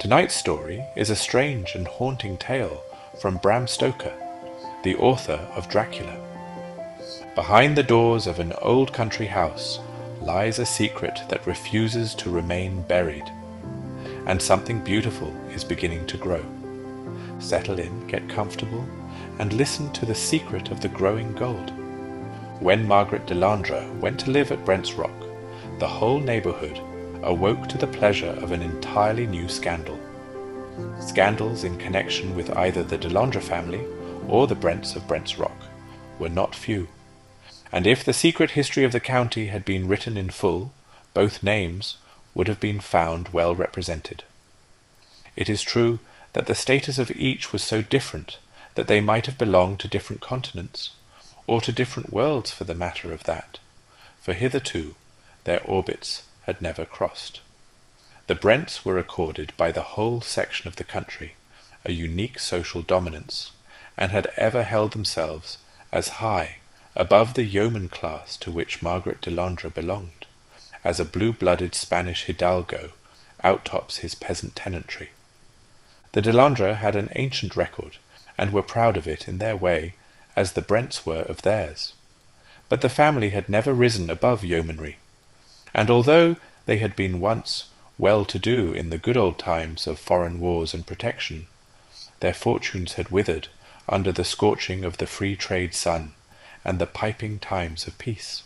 Tonight's story is a strange and haunting tale from Bram Stoker, the author of Dracula. Behind the doors of an old country house lies a secret that refuses to remain buried, and something beautiful is beginning to grow. Settle in, get comfortable, and listen to the secret of the growing gold. When Margaret Delandre went to live at Brent's Rock, the whole neighbourhood awoke to the pleasure of an entirely new scandal. Scandals in connection with either the Delandre family or the Brents of Brent's Rock were not few, and if the secret history of the county had been written in full, both names would have been found well represented. It is true that the status of each was so different that they might have belonged to different continents, or to different worlds for the matter of that, for hitherto their orbits had never crossed. The Brents were accorded by the whole section of the country a unique social dominance, and had ever held themselves as high above the yeoman class to which Margaret Delandre belonged, as a blue-blooded Spanish hidalgo outtops his peasant tenantry. The Delandre had an ancient record, and were proud of it in their way, as the Brents were of theirs. But the family had never risen above yeomanry, and although they had been once well-to-do in the good old times of foreign wars and protection, their fortunes had withered under the scorching of the free trade sun and the piping times of peace.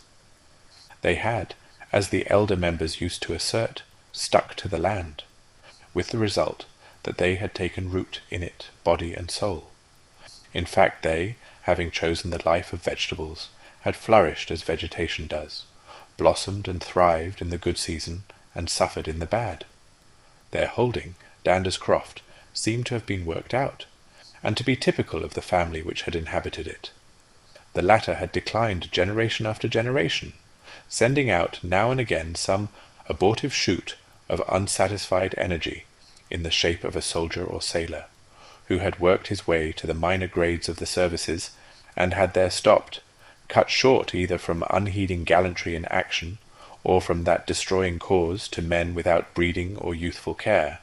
They had, as the elder members used to assert, stuck to the land, with the result that they had taken root in it, body and soul. In fact, they, having chosen the life of vegetables, had flourished as vegetation does, blossomed and thrived in the good season, and suffered in the bad. Their holding, Dander's Croft, seemed to have been worked out, and to be typical of the family which had inhabited it. The latter had declined generation after generation, sending out now and again some abortive shoot of unsatisfied energy in the shape of a soldier or sailor, who had worked his way to the minor grades of the services, and had there stopped, cut short either from unheeding gallantry in action, or from that destroying cause to men without breeding or youthful care,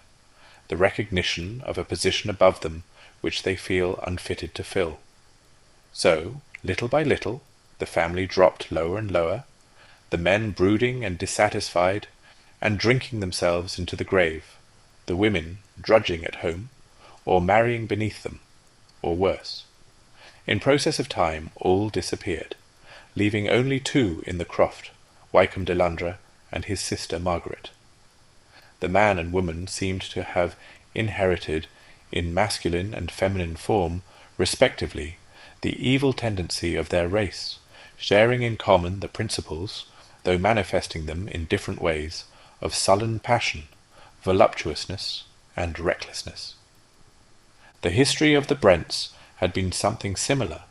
the recognition of a position above them which they feel unfitted to fill. So, little by little, the family dropped lower and lower, the men brooding and dissatisfied, and drinking themselves into the grave, the women drudging at home, or marrying beneath them, or worse. In process of time all disappeared, leaving only two in the croft, Wycombe Delandre and his sister Margaret. The man and woman seemed to have inherited, in masculine and feminine form, respectively, the evil tendency of their race, sharing in common the principles, though manifesting them in different ways, of sullen passion, voluptuousness, and recklessness. The history of the Brents had been something similar,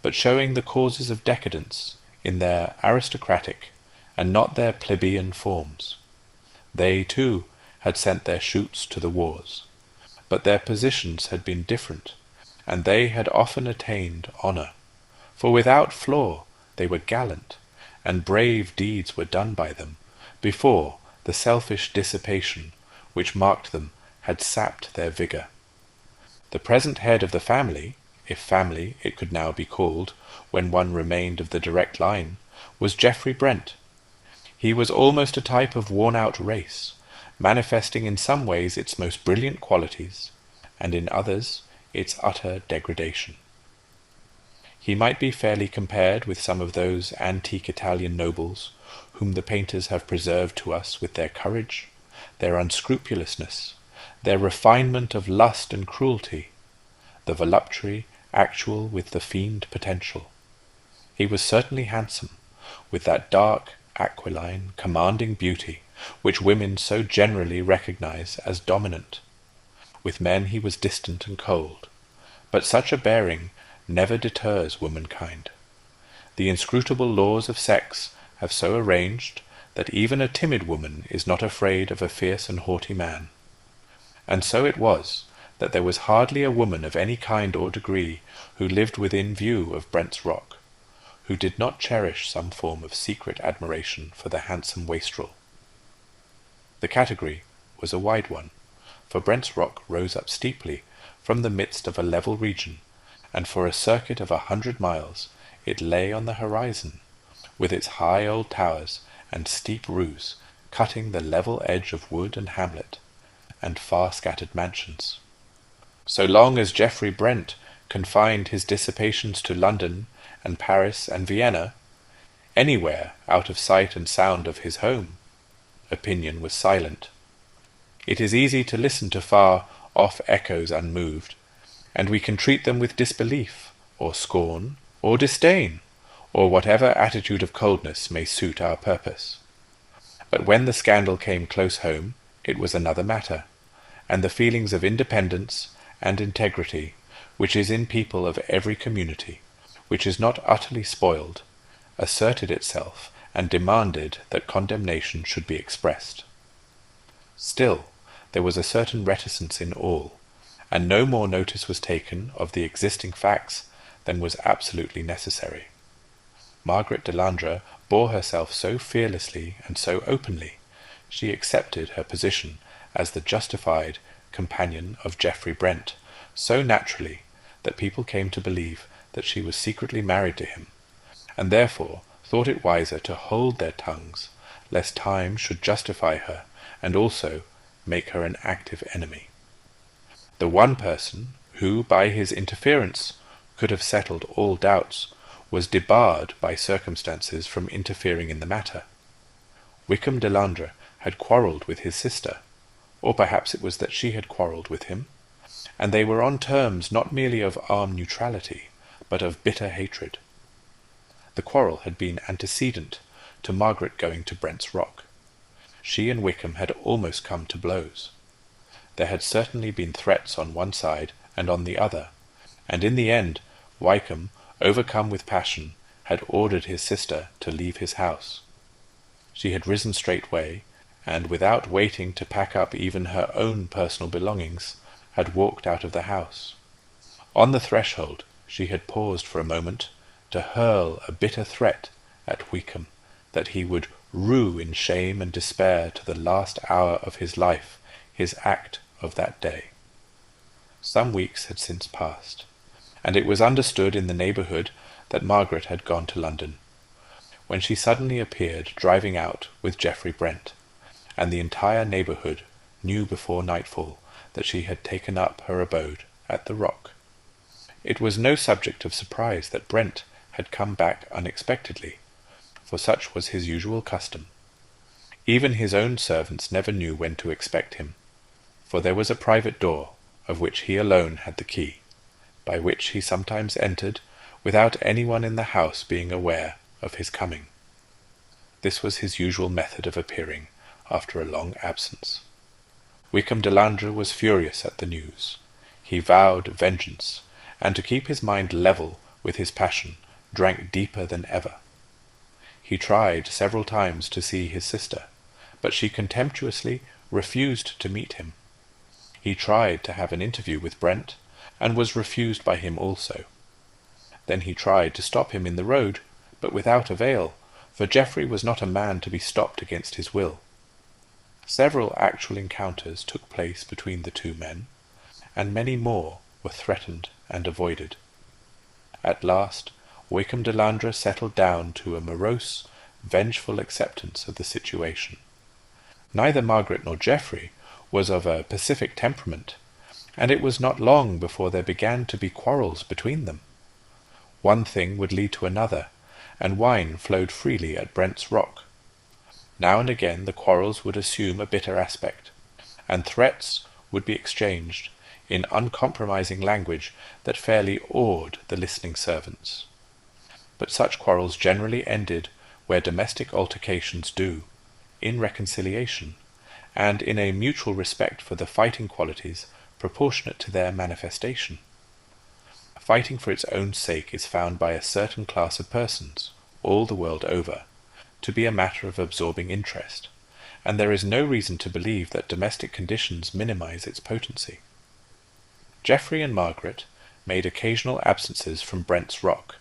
but showing the causes of decadence in their aristocratic and not their plebeian forms. They, too, had sent their shoots to the wars, but their positions had been different, and they had often attained honour, for without flaw they were gallant, and brave deeds were done by them, before the selfish dissipation which marked them had sapped their vigour. The present head of the family, if family it could now be called, when one remained of the direct line, was Geoffrey Brent. He was almost a type of worn-out race, manifesting in some ways its most brilliant qualities, and in others its utter degradation. He might be fairly compared with some of those antique Italian nobles, whom the painters have preserved to us with their courage, their unscrupulousness, their refinement of lust and cruelty, the voluptuary actual with the fiend potential. He was certainly handsome, with that dark, aquiline, commanding beauty which women so generally recognize as dominant. With men he was distant and cold, but such a bearing never deters womankind. The inscrutable laws of sex have so arranged that even a timid woman is not afraid of a fierce and haughty man. And so it was that there was hardly a woman of any kind or degree who lived within view of Brent's Rock, who did not cherish some form of secret admiration for the handsome wastrel. The category was a wide one, for Brent's Rock rose up steeply from the midst of a level region, and for a circuit of 100 miles it lay on the horizon, with its high old towers and steep roofs cutting the level edge of wood and hamlet, and far-scattered mansions. So long as Geoffrey Brent confined his dissipations to London and Paris and Vienna, anywhere out of sight and sound of his home, opinion was silent. It is easy to listen to far-off echoes unmoved, and we can treat them with disbelief, or scorn, or disdain, or whatever attitude of coldness may suit our purpose. But when the scandal came close home, it was another matter, and the feelings of independence and integrity, which is in people of every community, which is not utterly spoiled, asserted itself and demanded that condemnation should be expressed. Still, there was a certain reticence in all, and no more notice was taken of the existing facts than was absolutely necessary. Margaret Delandre bore herself so fearlessly and so openly, she accepted her position as the justified companion of Geoffrey Brent so naturally that people came to believe that she was secretly married to him, and therefore thought it wiser to hold their tongues, lest time should justify her and also make her an active enemy. The one person who, by his interference, could have settled all doubts, was debarred by circumstances from interfering in the matter. Wykham Delandre had quarrelled with his sister, or perhaps it was that she had quarrelled with him, and they were on terms not merely of armed neutrality, but of bitter hatred. The quarrel had been antecedent to Margaret going to Brent's Rock. She and Wykham had almost come to blows. There had certainly been threats on one side and on the other, and in the end Wykham, overcome with passion, had ordered his sister to leave his house. She had risen straightway, and without waiting to pack up even her own personal belongings, had walked out of the house. On the threshold she had paused for a moment to hurl a bitter threat at Wykham that he would rue in shame and despair to the last hour of his life his act of that day. Some weeks had since passed, and it was understood in the neighbourhood that Margaret had gone to London, when she suddenly appeared driving out with Geoffrey Brent, and the entire neighbourhood knew before nightfall that she had taken up her abode at the Rock. It was no subject of surprise that Brent had come back unexpectedly, for such was his usual custom. Even his own servants never knew when to expect him, for there was a private door, of which he alone had the key, by which he sometimes entered without anyone in the house being aware of his coming. This was his usual method of appearing after a long absence. Wykham Delandre was furious at the news. He vowed vengeance, and to keep his mind level with his passion, drank deeper than ever. He tried several times to see his sister, but she contemptuously refused to meet him. He tried to have an interview with Brent, and was refused by him also. Then he tried to stop him in the road, but without avail, for Geoffrey was not a man to be stopped against his will. Several actual encounters took place between the two men, and many more were threatened and avoided. At last Wykham Delandre settled down to a morose, vengeful acceptance of the situation. Neither Margaret nor Geoffrey was of a pacific temperament, and it was not long before there began to be quarrels between them. One thing would lead to another, and wine flowed freely at Brent's Rock. Now and again the quarrels would assume a bitter aspect, and threats would be exchanged in uncompromising language that fairly awed the listening servants. But such quarrels generally ended where domestic altercations do, in reconciliation, and in a mutual respect for the fighting qualities proportionate to their manifestation. Fighting for its own sake is found by a certain class of persons, all the world over, to be a matter of absorbing interest, and there is no reason to believe that domestic conditions minimize its potency. Geoffrey and Margaret made occasional absences from Brent's Rock,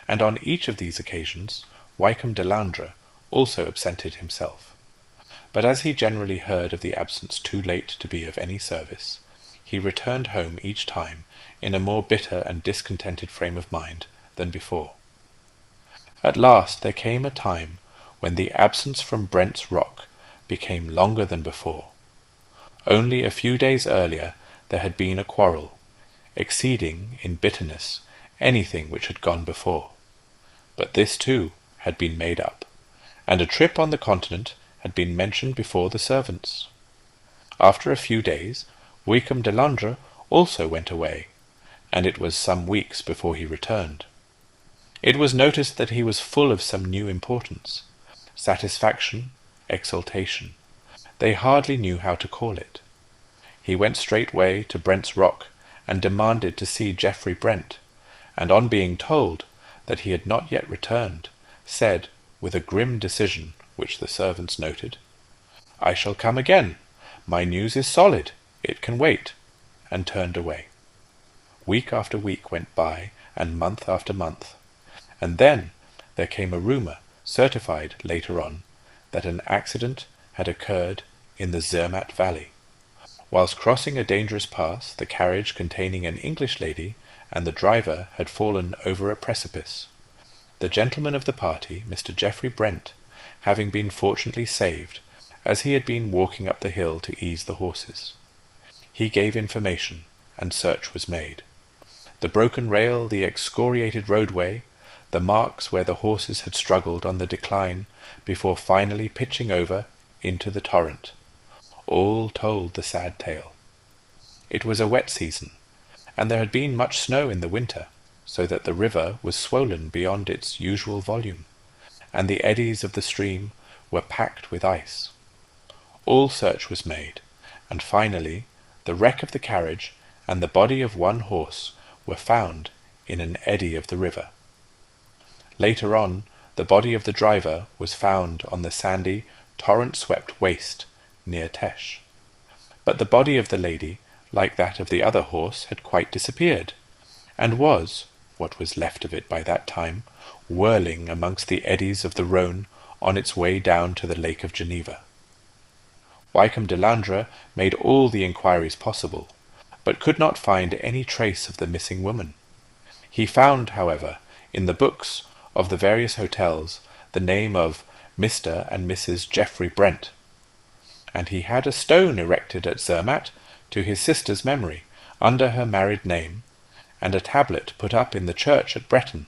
and on each of these occasions Wykham Delandre also absented himself. But as he generally heard of the absence too late to be of any service, he returned home each time in a more bitter and discontented frame of mind than before. At last there came a time when the absence from Brent's Rock became longer than before. Only a few days earlier there had been a quarrel, exceeding in bitterness anything which had gone before. But this too had been made up, and a trip on the continent had been mentioned before the servants. After a few days, Wykham Delandre also went away, and it was some weeks before he returned. It was noticed that he was full of some new importance, satisfaction, exultation. They hardly knew how to call it. He went straightway to Brent's Rock and demanded to see Geoffrey Brent, and on being told that he had not yet returned, said, with a grim decision which the servants noted, "I shall come again. My news is solid. It can wait," and turned away. Week after week went by, and month after month, and then there came a rumour, certified later on, that an accident had occurred in the Zermatt Valley. Whilst crossing a dangerous pass, the carriage containing an English lady and the driver had fallen over a precipice. The gentleman of the party, Mr. Geoffrey Brent, having been fortunately saved, as he had been walking up the hill to ease the horses. He gave information, and search was made. The broken rail, the excoriated roadway, the marks where the horses had struggled on the decline before finally pitching over into the torrent, all told the sad tale. It was a wet season, and there had been much snow in the winter, so that the river was swollen beyond its usual volume, and the eddies of the stream were packed with ice. All search was made, and finally the wreck of the carriage and the body of one horse were found in an eddy of the river. Later on, the body of the driver was found on the sandy, torrent-swept waste near Tesh. But the body of the lady, like that of the other horse, had quite disappeared, and was, what was left of it by that time, whirling amongst the eddies of the Rhone on its way down to the Lake of Geneva. Wykham Delandre made all the inquiries possible, but could not find any trace of the missing woman. He found, however, in the books of the various hotels the name of Mr. and Mrs. Geoffrey Brent, and he had a stone erected at Zermatt to his sister's memory, under her married name, and a tablet put up in the church at Breton,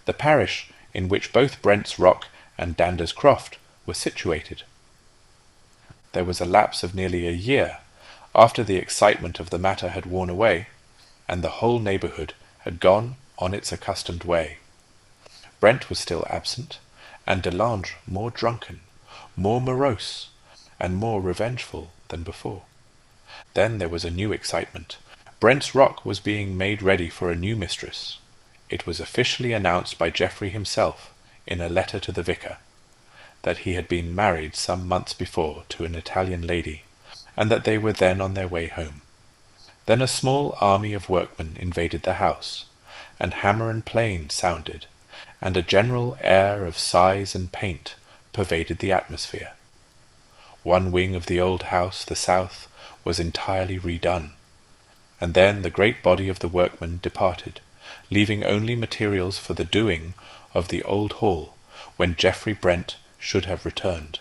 the parish in which both Brent's Rock and Dander's Croft were situated. There was a lapse of nearly a year after the excitement of the matter had worn away, and the whole neighbourhood had gone on its accustomed way. Brent was still absent, and Delandre more drunken, more morose, and more revengeful than before. Then there was a new excitement. Brent's Rock was being made ready for a new mistress. It was officially announced by Geoffrey himself, in a letter to the vicar, that he had been married some months before to an Italian lady, and that they were then on their way home. Then a small army of workmen invaded the house, and hammer and plane sounded, and a general air of size and paint pervaded the atmosphere. One wing of the old house, the south, was entirely redone, and then the great body of the workmen departed, leaving only materials for the doing of the old hall, when Geoffrey Brent should have returned,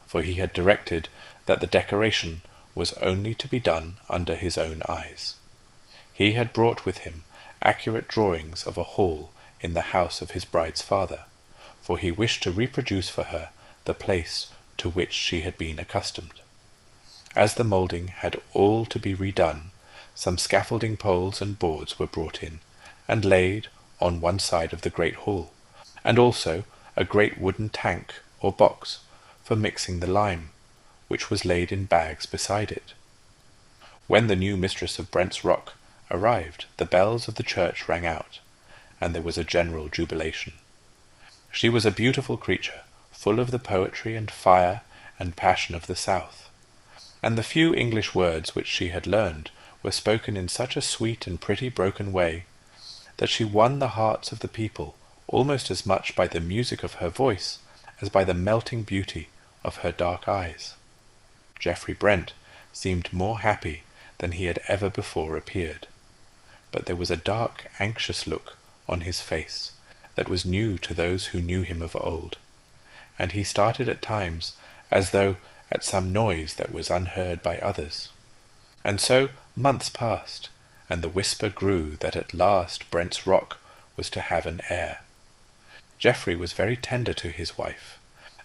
for he had directed that the decoration was only to be done under his own eyes. He had brought with him accurate drawings of a hall in the house of his bride's father, for he wished to reproduce for her the place to which she had been accustomed. As the moulding had all to be redone, some scaffolding poles and boards were brought in, and laid on one side of the great hall, and also a great wooden tank or box for mixing the lime, which was laid in bags beside it. When the new mistress of Brent's Rock arrived, the bells of the church rang out, and there was a general jubilation. She was a beautiful creature, full of the poetry and fire and passion of the south, and the few English words which she had learned were spoken in such a sweet and pretty broken way that she won the hearts of the people almost as much by the music of her voice as by the melting beauty of her dark eyes. Geoffrey Brent seemed more happy than he had ever before appeared, but there was a dark, anxious look on his face that was new to those who knew him of old, and he started at times as though at some noise that was unheard by others. And so months passed, and the whisper grew that at last Brent's Rock was to have an heir. Geoffrey was very tender to his wife,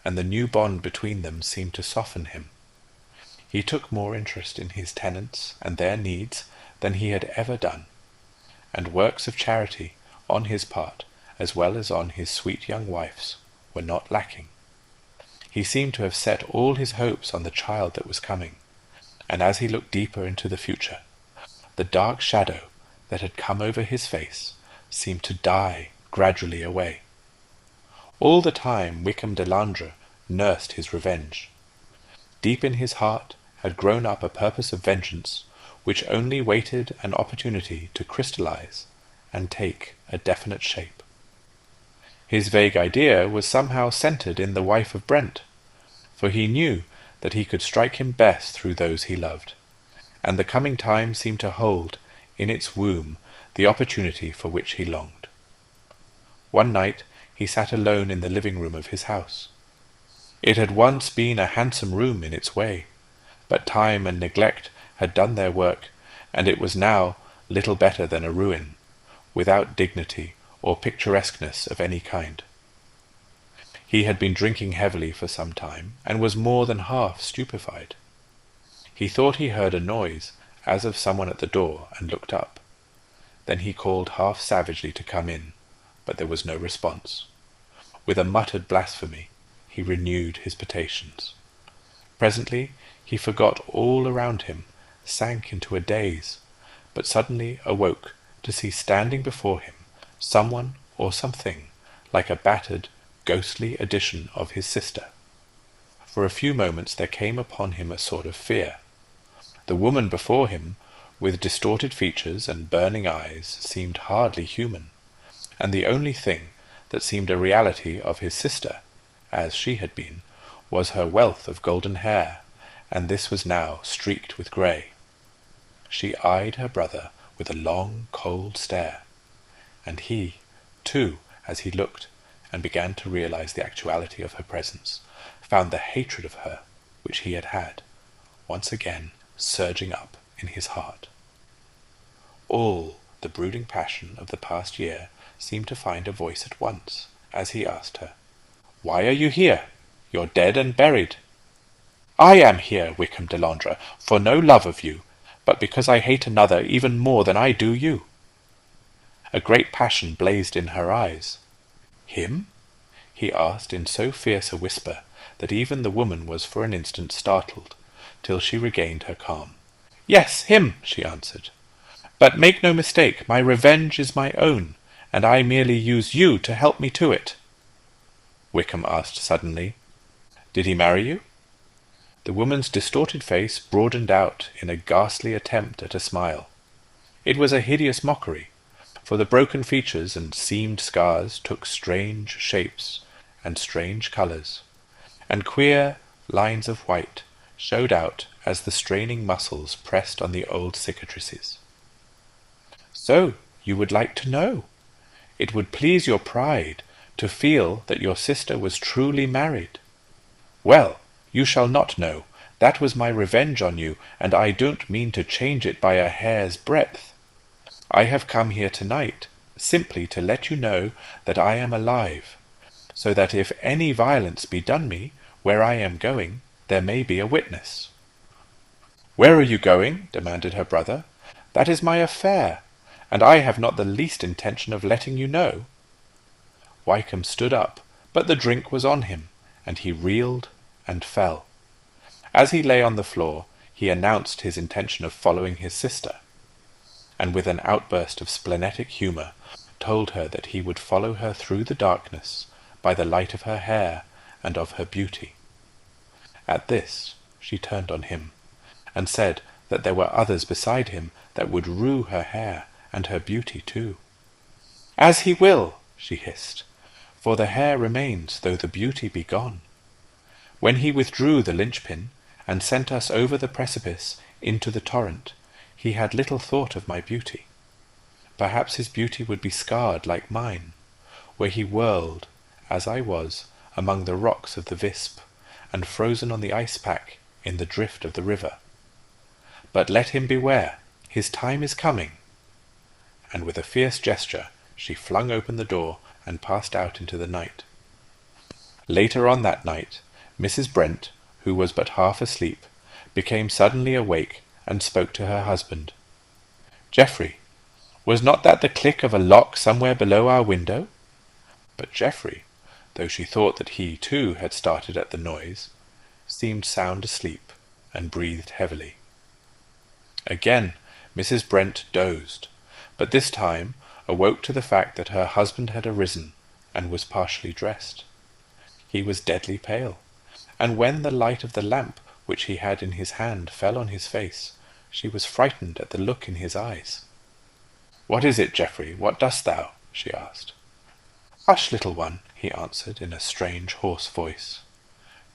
and the new bond between them seemed to soften him. He took more interest in his tenants and their needs than he had ever done, and works of charity on his part, as well as on his sweet young wife's, were not lacking. He seemed to have set all his hopes on the child that was coming, and as he looked deeper into the future, the dark shadow that had come over his face seemed to die gradually away. All the time Wickham Delandre nursed his revenge. Deep in his heart had grown up a purpose of vengeance which only waited an opportunity to crystallize and take a definite shape. His vague idea was somehow centered in the wife of Brent, for he knew that he could strike him best through those he loved, and the coming time seemed to hold in its womb the opportunity for which he longed. One night he sat alone in the living-room of his house. It had once been a handsome room in its way, but time and neglect had done their work, and it was now little better than a ruin, without dignity or picturesqueness of any kind. He had been drinking heavily for some time, and was more than half stupefied. He thought he heard a noise, as of someone at the door, and looked up. Then he called half savagely to come in, but there was no response. With a muttered blasphemy, he renewed his potations. Presently he forgot all around him, sank into a daze, but suddenly awoke to see standing before him someone or something like a battered, ghostly edition of his sister. For a few moments there came upon him a sort of fear. The woman before him, with distorted features and burning eyes, seemed hardly human, and the only thing that seemed a reality of his sister, as she had been, was her wealth of golden hair, and this was now streaked with grey. She eyed her brother with a long, cold stare, and he, too, as he looked, and began to realize the actuality of her presence, found the hatred of her, which he had, once again surging up in his heart. All the brooding passion of the past year seemed to find a voice at once, as he asked her, "Why are you here? You're dead and buried." "I am here, Wickham Delandre, for no love of you, but because I hate another even more than I do you." A great passion blazed in her eyes. "Him?" he asked in so fierce a whisper that even the woman was for an instant startled, till she regained her calm. "Yes, him," she answered. "But make no mistake, my revenge is my own, and I merely use you to help me to it." Wickham asked suddenly, "Did he marry you?" The woman's distorted face broadened out in a ghastly attempt at a smile. It was a hideous mockery, for the broken features and seamed scars took strange shapes and strange colours, and queer lines of white showed out as the straining muscles pressed on the old cicatrices. "So you would like to know? It would please your pride to feel that your sister was truly married. Well, you shall not know. That was my revenge on you, and I don't mean to change it by a hair's breadth. I have come here tonight simply to let you know that I am alive, so that if any violence be done me where I am going, there may be a witness." "Where are you going?" demanded her brother. "That is my affair, and I have not the least intention of letting you know." Wickham stood up, but the drink was on him, and he reeled and fell. As he lay on the floor, he announced his intention of following his sister, and with an outburst of splenetic humour told her that he would follow her through the darkness by the light of her hair and of her beauty. At this she turned on him, and said that there were others beside him that would rue her hair and her beauty too. "As he will," she hissed, "for the hair remains though the beauty be gone. When he withdrew the linchpin, and sent us over the precipice into the torrent, he had little thought of my beauty. Perhaps his beauty would be scarred like mine, where he whirled, as I was, among the rocks of the Visp, and frozen on the ice-pack in the drift of the river. But let him beware, his time is coming." And with a fierce gesture she flung open the door and passed out into the night. Later on that night, Mrs. Brent, who was but half asleep, became suddenly awake and spoke to her husband. "Geoffrey, was not that the click of a lock somewhere below our window?" But Geoffrey, though she thought that he too had started at the noise, seemed sound asleep and breathed heavily. Again Mrs. Brent dozed, but this time awoke to the fact that her husband had arisen and was partially dressed. He was deadly pale, and when the light of the lamp which he had in his hand fell on his face, she was frightened at the look in his eyes. "What is it, Geoffrey? What dost thou?" she asked. "Hush, little one," he answered in a strange, hoarse voice.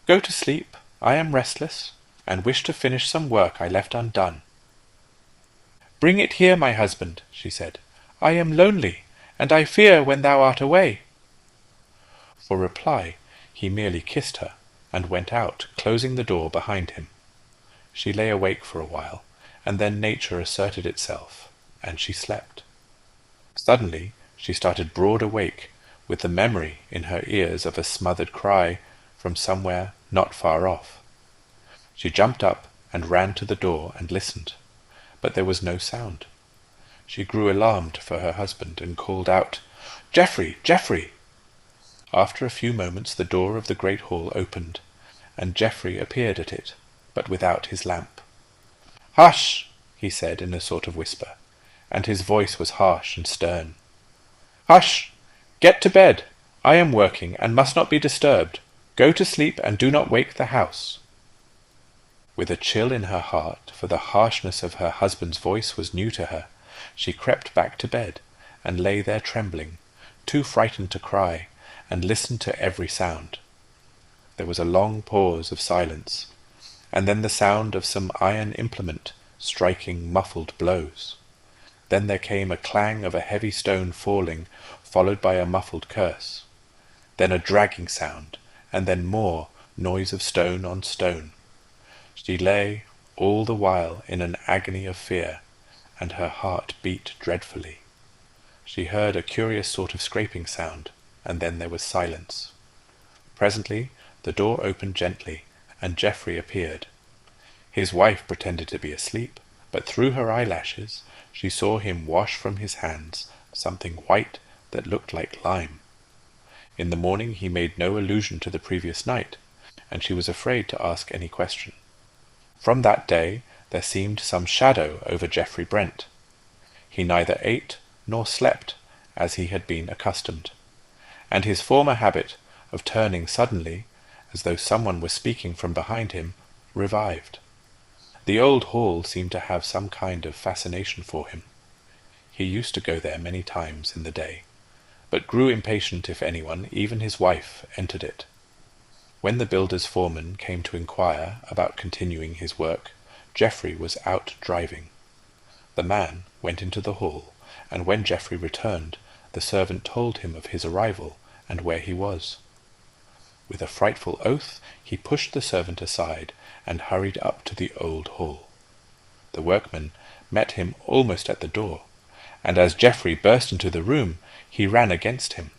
"Go to sleep. I am restless, and wish to finish some work I left undone." "Bring it here, my husband," she said. "I am lonely, and I fear when thou art away." For reply, he merely kissed her, and went out, closing the door behind him. She lay awake for a while, and then nature asserted itself, and she slept. Suddenly she started broad awake, with the memory in her ears of a smothered cry from somewhere not far off. She jumped up and ran to the door and listened, but there was no sound. She grew alarmed for her husband, and called out, "Geoffrey, Geoffrey!" After a few moments the door of the great hall opened, and Geoffrey appeared at it, but without his lamp. "Hush!" he said in a sort of whisper, and his voice was harsh and stern. "Hush! Get to bed. I am working, and must not be disturbed. Go to sleep, and do not wake the house." With a chill in her heart, for the harshness of her husband's voice was new to her, she crept back to bed, and lay there trembling, too frightened to cry, and listened to every sound. There was a long pause of silence, and then the sound of some iron implement striking muffled blows. Then there came a clang of a heavy stone falling, followed by a muffled curse. Then a dragging sound, and then more noise of stone on stone. She lay all the while in an agony of fear, and her heart beat dreadfully. She heard a curious sort of scraping sound, and then there was silence. Presently the door opened gently, and Geoffrey appeared. His wife pretended to be asleep, but through her eyelashes she saw him wash from his hands something white that looked like lime. In the morning he made no allusion to the previous night, and she was afraid to ask any question. From that day there seemed some shadow over Geoffrey Brent. He neither ate nor slept as he had been accustomed, and his former habit of turning suddenly, as though someone were speaking from behind him, revived. The old hall seemed to have some kind of fascination for him. He used to go there many times in the day, but grew impatient if anyone, even his wife, entered it. When the builder's foreman came to inquire about continuing his work, Geoffrey was out driving. The man went into the hall, and when Geoffrey returned, the servant told him of his arrival and where he was. With a frightful oath he pushed the servant aside and hurried up to the old hall. The workman met him almost at the door, and as Geoffrey burst into the room, he ran against him.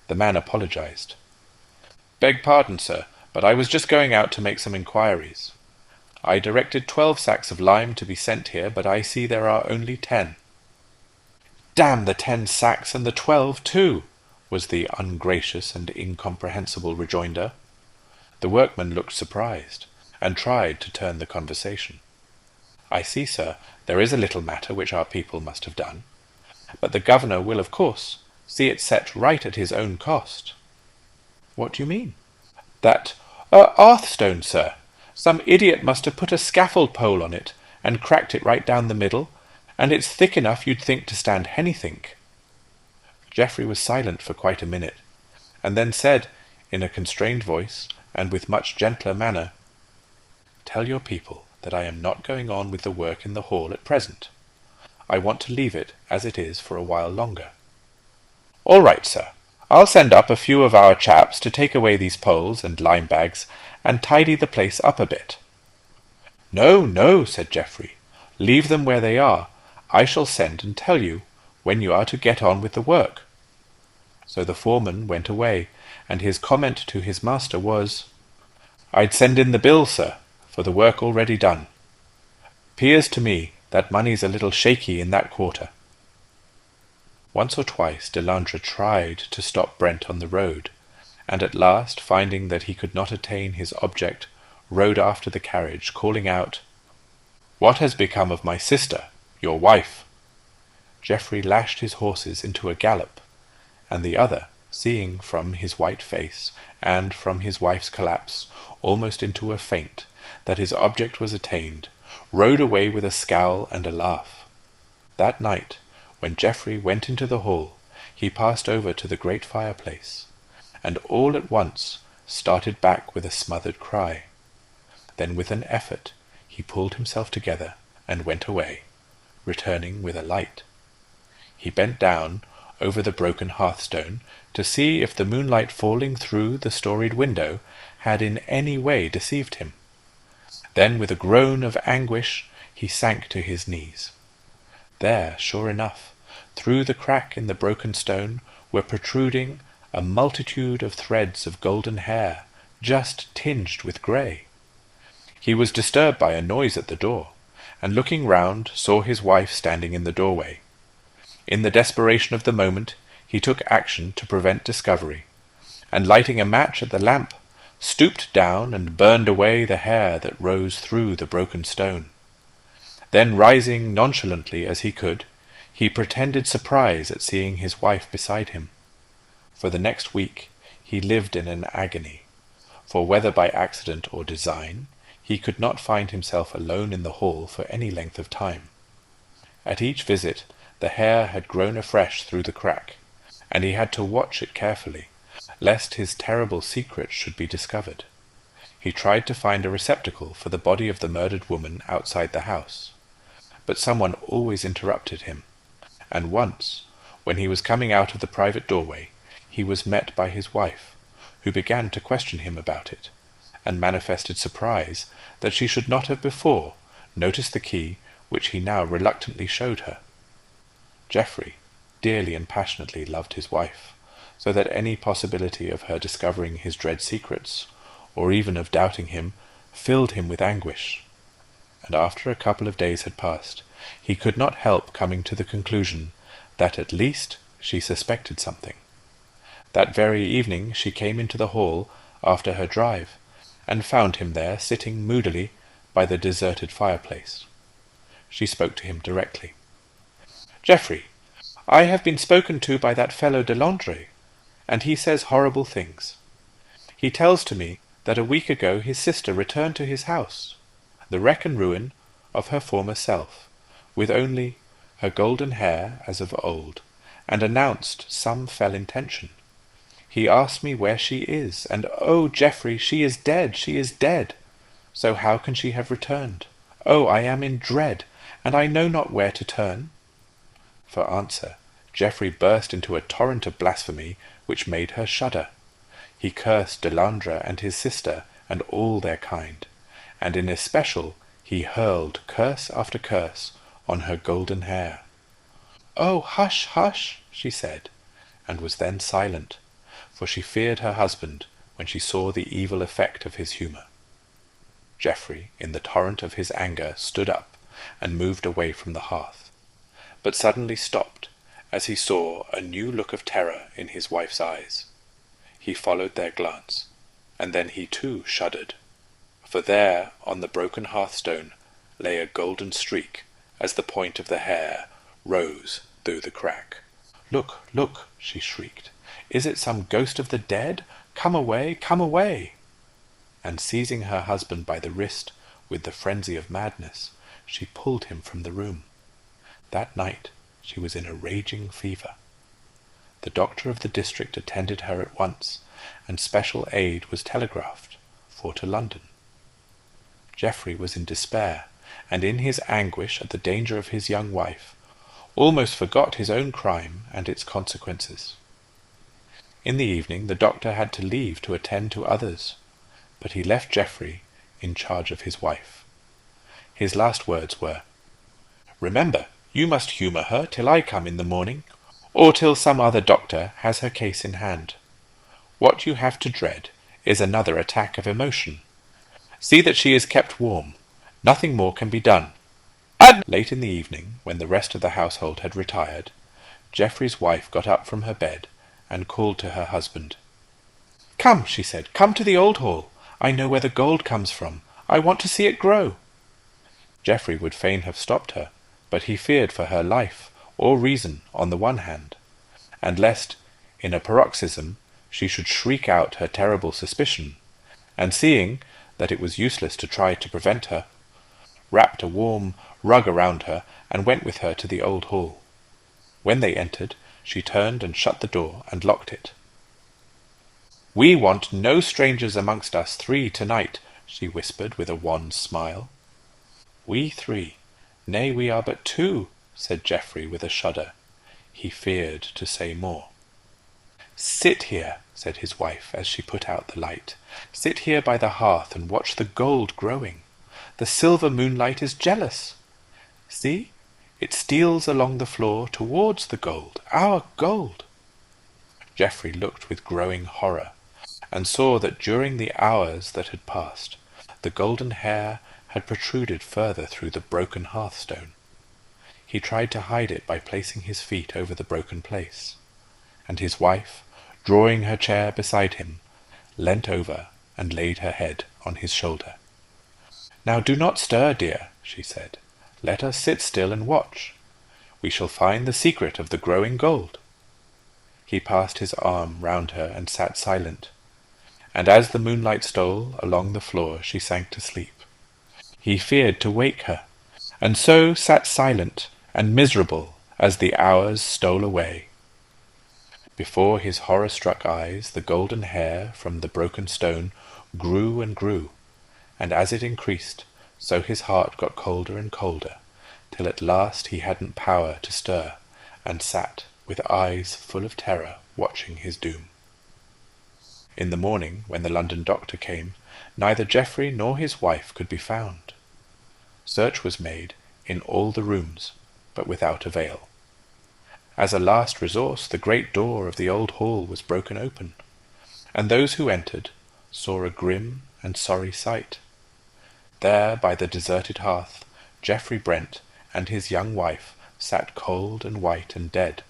The man apologized. "Beg pardon, sir, but I was just going out to make some inquiries. I directed 12 sacks of lime to be sent here, but I see there are only 10. "Damn the 10 sacks and the 12 too," was the ungracious and incomprehensible rejoinder. The workman looked surprised, and tried to turn the conversation. "I see, sir, there is a little matter which our people must have done, but the governor will, of course, see it set right at his own cost." "What do you mean?" "That hearthstone, sir. Some idiot must have put a scaffold pole on it, and cracked it right down the middle, and it's thick enough you'd think to stand anythink." Geoffrey was silent for quite a minute, and then said, in a constrained voice, and with much gentler manner, "Tell your people that I am not going on with the work in the hall at present. I want to leave it as it is for a while longer." "All right, sir. I'll send up a few of our chaps to take away these poles and lime bags and tidy the place up a bit." "No, no," said Geoffrey. "Leave them where they are. I shall send and tell you when you are to get on with the work." So the foreman went away, and his comment to his master was, "I'd send in the bill, sir, for the work already done. 'Pears to me that money's a little shaky in that quarter." Once or twice Delandre tried to stop Brent on the road, and at last, finding that he could not attain his object, rode after the carriage, calling out, "What has become of my sister, your wife?" Geoffrey lashed his horses into a gallop, and the other, seeing from his white face, and from his wife's collapse, almost into a faint, that his object was attained, rode away with a scowl and a laugh. That night, when Geoffrey went into the hall, he passed over to the great fireplace, and all at once started back with a smothered cry. Then with an effort he pulled himself together and went away, returning with a light. He bent down over the broken hearthstone to see if the moonlight falling through the storied window had in any way deceived him. Then with a groan of anguish he sank to his knees. There, sure enough, through the crack in the broken stone were protruding a multitude of threads of golden hair, just tinged with grey. He was disturbed by a noise at the door, and looking round saw his wife standing in the doorway. In the desperation of the moment he took action to prevent discovery, and lighting a match at the lamp, stooped down and burned away the hair that rose through the broken stone. Then rising nonchalantly as he could, he pretended surprise at seeing his wife beside him. For the next week he lived in an agony, for whether by accident or design, he could not find himself alone in the hall for any length of time. At each visit the hair had grown afresh through the crack, and he had to watch it carefully, lest his terrible secret should be discovered. He tried to find a receptacle for the body of the murdered woman outside the house, but someone always interrupted him, and once, when he was coming out of the private doorway, he was met by his wife, who began to question him about it, and manifested surprise that she should not have before noticed the key which he now reluctantly showed her. Geoffrey dearly and passionately loved his wife, so that any possibility of her discovering his dread secrets, or even of doubting him, filled him with anguish. And after a couple of days had passed, he could not help coming to the conclusion that at least she suspected something. That very evening she came into the hall after her drive, and found him there sitting moodily by the deserted fireplace. She spoke to him directly. "Geoffrey, I have been spoken to by that fellow Delandre, and he says horrible things. He tells to me that a week ago his sister returned to his house, the wreck and ruin of her former self, with only her golden hair as of old, and announced some fell intention. He asked me where she is, and oh, Geoffrey, she is dead, she is dead. So how can she have returned? Oh, I am in dread, and I know not where to turn." For answer, Geoffrey burst into a torrent of blasphemy which made her shudder. He cursed Delandre and his sister and all their kind, and in especial he hurled curse after curse on her golden hair. "Oh, hush, hush," she said, and was then silent, for she feared her husband when she saw the evil effect of his humour. Geoffrey, in the torrent of his anger, stood up and moved away from the hearth, but suddenly stopped as he saw a new look of terror in his wife's eyes. He followed their glance, and then he too shuddered, for there on the broken hearthstone lay a golden streak as the point of the hair rose through the crack. "Look, look," she shrieked. "Is it some ghost of the dead? Come away, come away!" And seizing her husband by the wrist with the frenzy of madness, she pulled him from the room. That night she was in a raging fever. The doctor of the district attended her at once, and special aid was telegraphed. for to London. Geoffrey was in despair, and in his anguish at the danger of his young wife, almost forgot his own crime and its consequences. In the evening the doctor had to leave to attend to others, but he left Geoffrey in charge of his wife. His last words were, "Remember, you must humour her till I come in the morning, or till some other doctor has her case in hand. What you have to dread is another attack of emotion. See that she is kept warm. Nothing more can be done." And late in the evening, when the rest of the household had retired, Geoffrey's wife got up from her bed and called to her husband. "Come," she said, "come to the old hall. I know where the gold comes from. I want to see it grow." Geoffrey would fain have stopped her, but he feared for her life or reason on the one hand, and lest, in a paroxysm, she should shriek out her terrible suspicion, and seeing that it was useless to try to prevent her, wrapped a warm rug around her and went with her to the old hall. When they entered, she turned and shut the door and locked it. "We want no strangers amongst us three to-night," she whispered with a wan smile. "We three? Nay, we are but two," said Geoffrey with a shudder. He feared to say more. "Sit here," said his wife as she put out the light. "Sit here by the hearth and watch the gold growing. The silver moonlight is jealous. See, it steals along the floor towards the gold, our gold." Geoffrey looked with growing horror, and saw that during the hours that had passed, the golden hair had protruded further through the broken hearthstone. He tried to hide it by placing his feet over the broken place, and his wife, drawing her chair beside him, leant over and laid her head on his shoulder. "Now do not stir, dear," she said. "Let us sit still and watch. We shall find the secret of the growing gold." He passed his arm round her and sat silent, and as the moonlight stole along the floor she sank to sleep. He feared to wake her, and so sat silent and miserable as the hours stole away. Before his horror-struck eyes the golden hair from the broken stone grew and grew, and as it increased, so his heart got colder and colder, till at last he hadn't power to stir, and sat with eyes full of terror watching his doom. In the morning, when the London doctor came, neither Geoffrey nor his wife could be found. Search was made in all the rooms, but without avail. As a last resource, the great door of the old hall was broken open, and those who entered saw a grim and sorry sight. There, by the deserted hearth, Geoffrey Brent and his young wife sat cold and white and dead.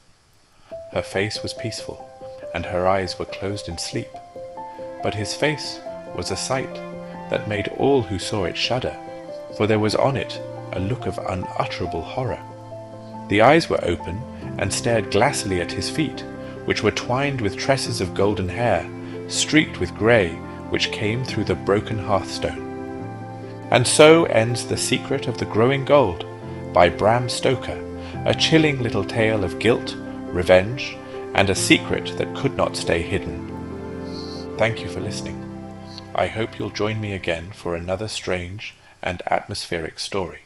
Her face was peaceful, and her eyes were closed in sleep, but his face was a sight that made all who saw it shudder, for there was on it a look of unutterable horror. The eyes were open and stared glassily at his feet, which were twined with tresses of golden hair, streaked with grey, which came through the broken hearthstone. And so ends The Secret of the Growing Gold by Bram Stoker, a chilling little tale of guilt, revenge, and a secret that could not stay hidden. Thank you for listening. I hope you'll join me again for another strange and atmospheric story.